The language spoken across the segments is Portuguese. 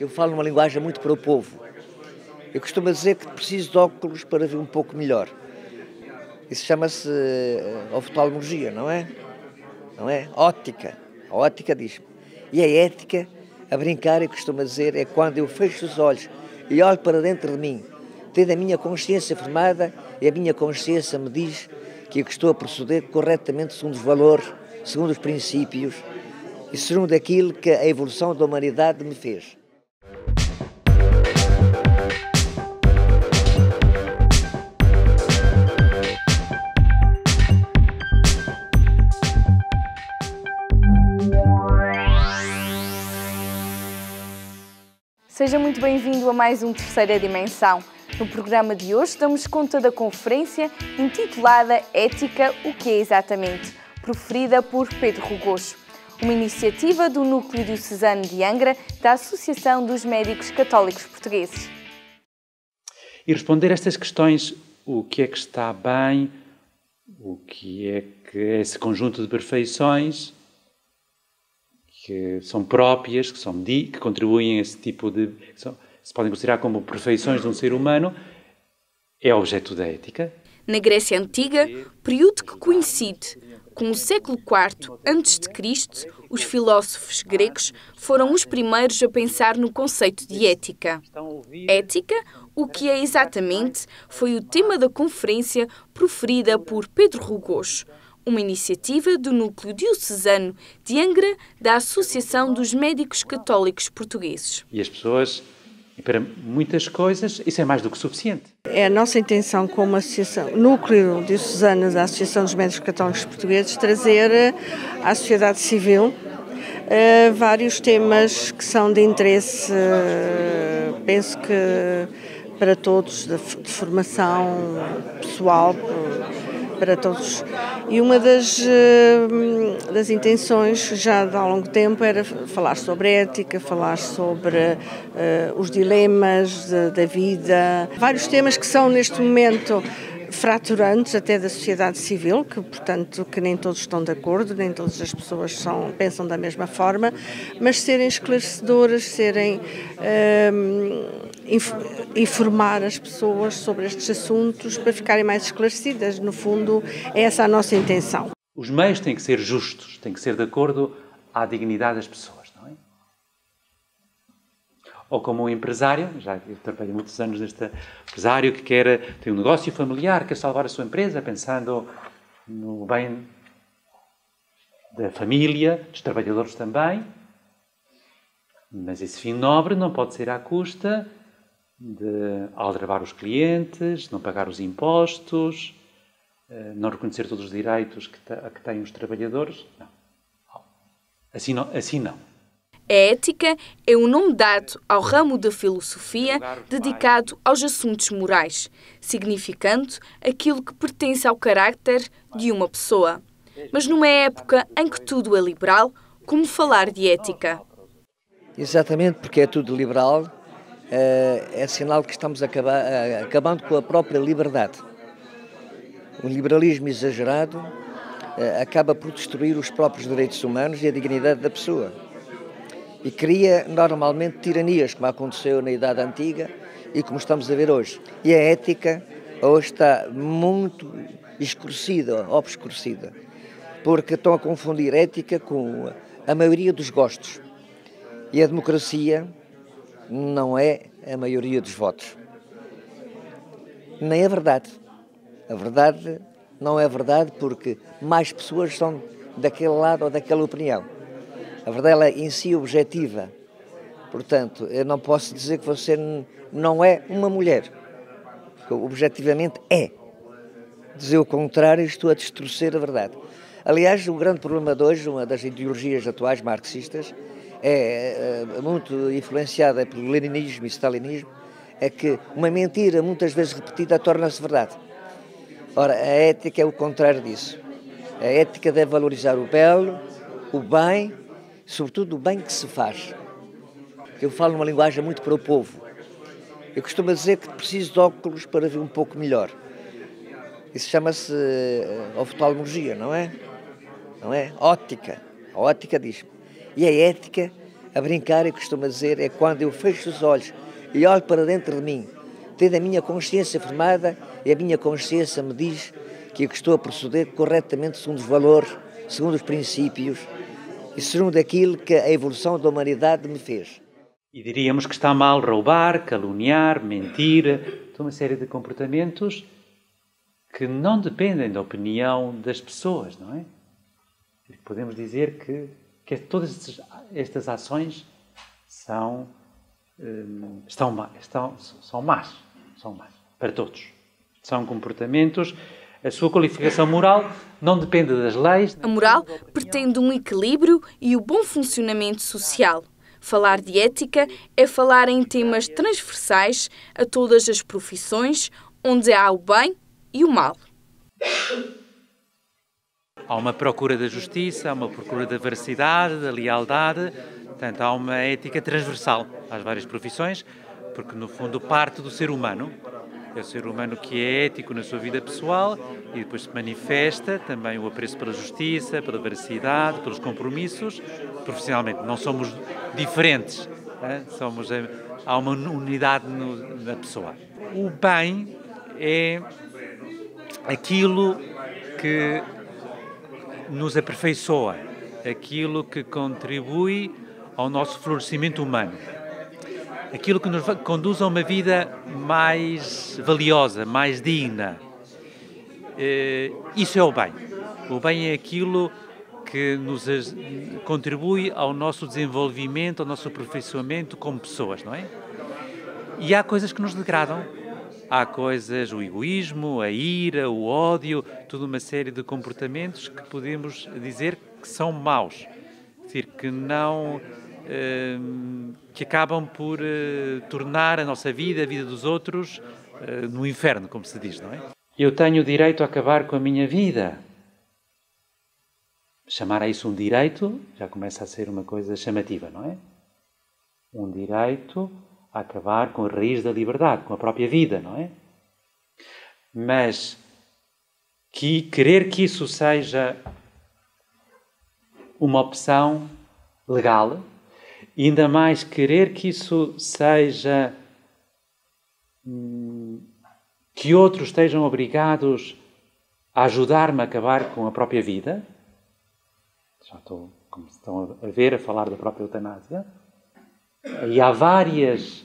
Eu falo numa linguagem muito para o povo. Eu costumo dizer que preciso de óculos para ver um pouco melhor. Isso chama-se oftalmologia, não é? Não é? Ótica. A ótica diz-me. E a ética, a brincar, eu costumo dizer, é quando eu fecho os olhos e olho para dentro de mim, tendo a minha consciência formada, e a minha consciência me diz que eu estou a proceder corretamente segundo os valores, segundo os princípios e segundo aquilo que a evolução da humanidade me fez. Seja muito bem-vindo a mais um Terceira Dimensão. No programa de hoje damos conta da conferência intitulada Ética, o que é exatamente?, proferida por Pedro Rugoso, uma iniciativa do Núcleo Diocesano de Angra da Associação dos Médicos Católicos Portugueses. E responder a estas questões, o que é que está bem, o que é esse conjunto de perfeições que são próprias, que contribuem a esse tipo de... se podem considerar como perfeições de um ser humano, é objeto da ética. Na Grécia Antiga, período que coincide com o século IV a.C., os filósofos gregos foram os primeiros a pensar no conceito de ética. Ética, o que é exatamente, foi o tema da conferência proferida por Pedro Rugoso, uma iniciativa do Núcleo Diocesano de Angra da Associação dos Médicos Católicos Portugueses. E as pessoas, para muitas coisas, isso é mais do que suficiente. É a nossa intenção como associação, Núcleo Diocesano da Associação dos Médicos Católicos Portugueses, trazer à sociedade civil vários temas que são de interesse, penso que para todos, de formação pessoal, para todos. E uma das intenções já de há longo tempo era falar sobre ética, falar sobre os dilemas da vida, vários temas que são neste momento fraturantes até da sociedade civil, que portanto que nem todos estão de acordo, nem todas as pessoas pensam da mesma forma, mas serem esclarecedoras, informar as pessoas sobre estes assuntos para ficarem mais esclarecidas. No fundo, é essa a nossa intenção. Os meios têm que ser justos, têm que ser de acordo à dignidade das pessoas, não é? Ou como um empresário, eu trabalhei muitos anos neste empresário que tem um negócio familiar, quer salvar a sua empresa pensando no bem da família, dos trabalhadores também, mas esse fim nobre não pode ser à custa de aldrabar os clientes, não pagar os impostos, não reconhecer todos os direitos que têm os trabalhadores. Não. Assim não. A ética é o nome dado ao ramo da filosofia dedicado aos assuntos morais, significando aquilo que pertence ao caráter de uma pessoa. Mas numa época em que tudo é liberal, como falar de ética? Exatamente, porque é tudo liberal. É sinal que estamos acabando com a própria liberdade. O liberalismo exagerado acaba por destruir os próprios direitos humanos e a dignidade da pessoa. E cria normalmente tiranias, como aconteceu na Idade Antiga e como estamos a ver hoje. E a ética hoje está muito obscurecida, porque estão a confundir ética com a maioria dos gostos. E a democracia não é a maioria dos votos. Nem é verdade. A verdade não é verdade porque mais pessoas são daquele lado ou daquela opinião. A verdade ela em si é objetiva. Portanto, eu não posso dizer que você não é uma mulher. Porque objetivamente é. Dizer o contrário, estou a distorcer a verdade. Aliás, o grande problema de hoje, uma das ideologias atuais marxistas, é muito influenciada pelo leninismo e stalinismo, é que uma mentira muitas vezes repetida torna-se verdade. Ora, a ética é o contrário disso. A ética deve valorizar o belo, o bem, sobretudo o bem que se faz. Eu falo numa linguagem muito para o povo. Eu costumo dizer que preciso de óculos para ver um pouco melhor. Isso chama-se oftalmologia, não é? Não é? Ótica. A ótica diz-me. E a ética, A brincar, eu costumo dizer, é quando eu fecho os olhos e olho para dentro de mim, tendo a minha consciência formada, e a minha consciência me diz que eu estou a proceder corretamente segundo os valores, segundo os princípios e segundo aquilo que a evolução da humanidade me fez. E diríamos que está mal roubar, caluniar, mentir, toda uma série de comportamentos que não dependem da opinião das pessoas, não é? Podemos dizer que todas estas ações são más para todos. São comportamentos, a sua qualificação moral não depende das leis. A moral pretende um equilíbrio e o bom funcionamento social. Falar de ética é falar em temas transversais a todas as profissões, onde há o bem e o mal. Há uma procura da justiça, há uma procura da veracidade, da lealdade, portanto há uma ética transversal às várias profissões, porque no fundo parte do ser humano. É o ser humano que é ético na sua vida pessoal e depois se manifesta também o apreço pela justiça, pela veracidade, pelos compromissos. Profissionalmente não somos diferentes, né? Há uma unidade na pessoa. O bem é aquilo que nos aperfeiçoa, aquilo que contribui ao nosso florescimento humano. Aquilo que nos conduz a uma vida mais valiosa, mais digna. Isso é o bem. O bem é aquilo que nos contribui ao nosso desenvolvimento, ao nosso aperfeiçoamento como pessoas, não é? E há coisas que nos degradam. Há coisas, o egoísmo, a ira, o ódio, toda uma série de comportamentos que podemos dizer que são maus. Quer dizer, que não... que acabam por tornar a nossa vida, a vida dos outros, no inferno, como se diz, não é? Eu tenho o direito a acabar com a minha vida. Chamar a isso um direito já começa a ser uma coisa chamativa, não é? Um direito a acabar com a raiz da liberdade, com a própria vida, não é? Mas querer que isso seja uma opção legal, e ainda mais querer que isso seja que outros estejam obrigados a ajudar-me a acabar com a própria vida. Já estou, como estão a ver, a falar da própria eutanásia. E há várias...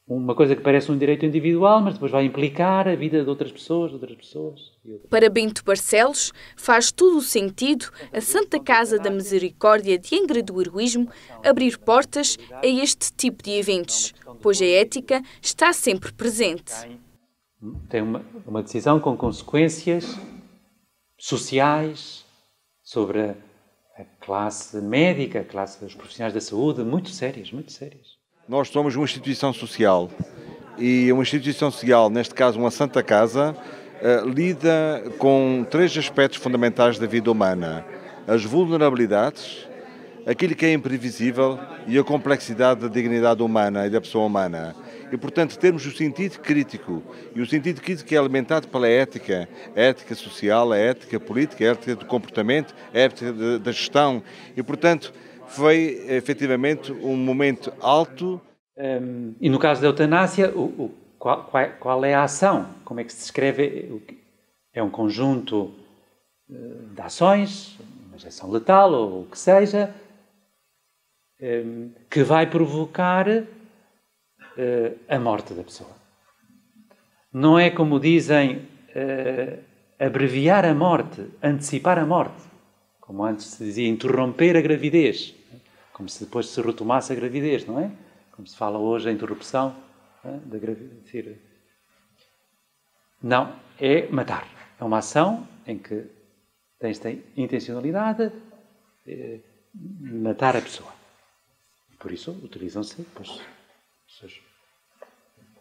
Uma coisa que parece um direito individual, mas depois vai implicar a vida de outras pessoas. Para Bento Barcelos, faz todo o sentido a Santa Casa da Misericórdia de Angra do Heroísmo abrir portas a este tipo de eventos, pois a ética está sempre presente. Tem uma decisão com consequências sociais sobre a classe médica, a classe dos profissionais da saúde, muito sérias, muito sérias. Nós somos uma instituição social e uma instituição social, neste caso uma Santa Casa, lida com 3 aspectos fundamentais da vida humana: as vulnerabilidades, aquilo que é imprevisível e a complexidade da dignidade humana e da pessoa humana. E, portanto, termos o sentido crítico, e o sentido crítico é alimentado pela ética, a ética social, a ética política, a ética do comportamento, a ética da gestão. E, portanto, foi efetivamente um momento alto. E no caso da eutanásia, qual é a ação? Como é que se descreve? É um conjunto de ações, uma injeção letal ou o que seja, que vai provocar a morte da pessoa. Não é, como dizem, abreviar a morte, antecipar a morte. Como antes se dizia, interromper a gravidez. Como se depois se retomasse a gravidez, não é? Como se fala hoje a interrupção da gravidez. Não, é matar. É uma ação em que tens intencionalidade matar a pessoa. Por isso utilizam-se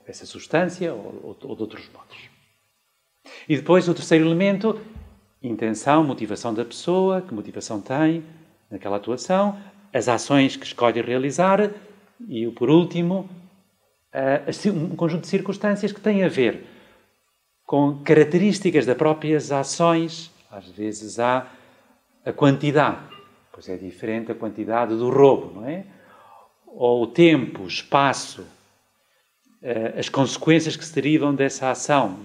essa substância ou de outros modos. E depois o terceiro elemento, intenção, motivação da pessoa, que motivação tem naquela atuação, as ações que escolhe realizar e, por último, um conjunto de circunstâncias que têm a ver com características das próprias ações. Às vezes há a quantidade. pois é diferente a quantidade do roubo, não é? Ou o tempo, o espaço, as consequências que se derivam dessa ação.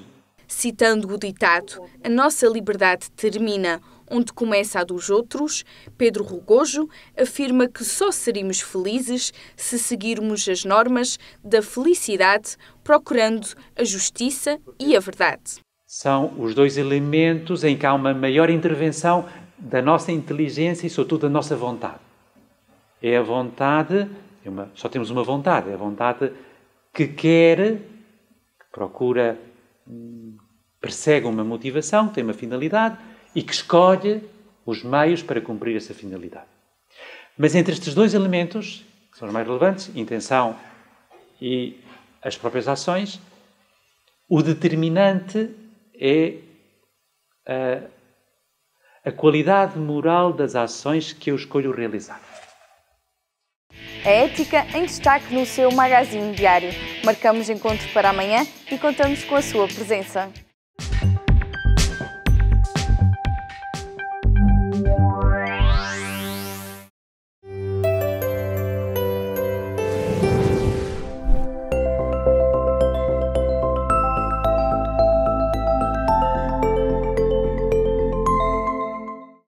Citando o ditado, a nossa liberdade termina onde começa a dos outros, Pedro Rugojo afirma que só seremos felizes se seguirmos as normas da felicidade, procurando a justiça e a verdade. São os dois elementos em que há uma maior intervenção da nossa inteligência e, sobretudo, da nossa vontade. É a vontade, só temos uma vontade, é a vontade que quer, que procura, persegue uma motivação, tem uma finalidade e que escolhe os meios para cumprir essa finalidade. Mas entre estes dois elementos, que são os mais relevantes, intenção e as próprias ações, o determinante é a qualidade moral das ações que eu escolho realizar. A ética em destaque no seu magazine diário. Marcamos encontro para amanhã e contamos com a sua presença.